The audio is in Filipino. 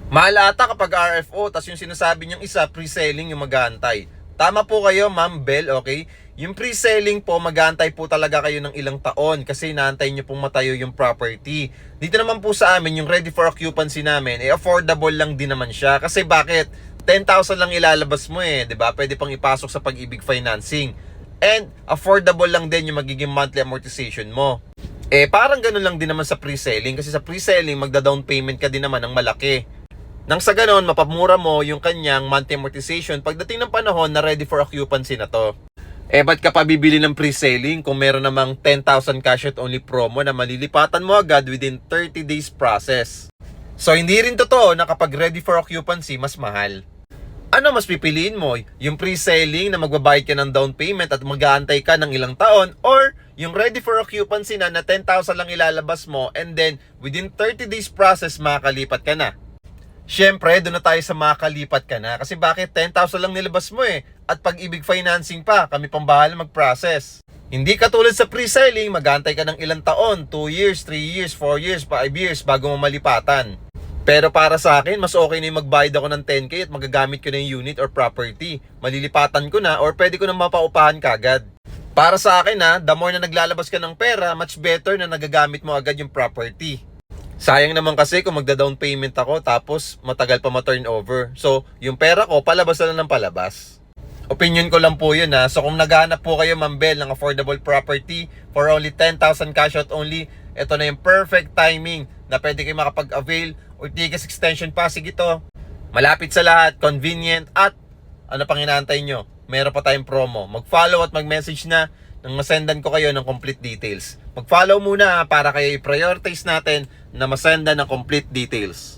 Mahal ata kapag RFO, tas yung sinasabi niyang isa, pre-selling yung mag-aantay. Tama po kayo, Ma'am Bell, okay? Yung pre-selling po, mag-aantay po talaga kayo ng ilang taon kasi inaantay niyo pong matayo yung property. Dito naman po sa amin, yung ready for occupancy namin, affordable lang din naman siya. Kasi bakit? 10,000 lang ilalabas mo eh, 'di ba? Pwede pang ipasok sa Pag-ibig Financing. And affordable lang din yung magiging monthly amortization mo. Parang ganun lang din naman sa pre-selling kasi sa pre-selling, magda-down payment ka din naman ng malaki. Nang sa ganon, mapamura mo yung kanyang monthly amortization pagdating ng panahon na ready for occupancy na to. Ba't ka pa bibili ng pre-selling kung meron namang 10,000 cash out only promo na malilipatan mo agad within 30 days process? So, hindi rin totoo na kapag ready for occupancy, mas mahal. Ano mas pipiliin mo? Yung pre-selling na magbabayad ka ng down payment at mag-aantay ka ng ilang taon, or yung ready for occupancy na 10,000 lang ilalabas mo and then within 30 days process makakalipat ka na? Siyempre, doon na tayo sa makakalipat ka na. Kasi bakit? 10,000 lang nilabas mo eh. At Pag-ibig Financing pa, kami pang bahala mag-process. Hindi katulad sa pre-selling, mag-aantay ka ng ilang taon, 2 years, 3 years, 4 years, 5 years bago mo malipatan. Pero para sa akin, mas okay na yung magbayad ako ng 10K at magagamit ko na yung unit or property. Malilipatan ko na or pwede ko na mapaupahan kagad. Para sa akin the more na naglalabas ka ng pera, much better na nagagamit mo agad yung property. Sayang naman kasi kung magda-down payment ako tapos matagal pa ma-turnover. So, yung pera ko, palabas na lang ng palabas. Opinion ko lang po yun So, kung naghahanap po kayo, Ma'am Bell, ng affordable property for only 10,000 cash out only, ito na yung perfect timing na pwede kayo makapag-avail or tigas extension passing ito. Malapit sa lahat, convenient, at ano pang inaantay nyo? Meron pa tayong promo. Mag-follow at mag-message na nang masendan ko kayo ng complete details. Mag-follow muna para kayo i-prioritize natin na masendan ng complete details.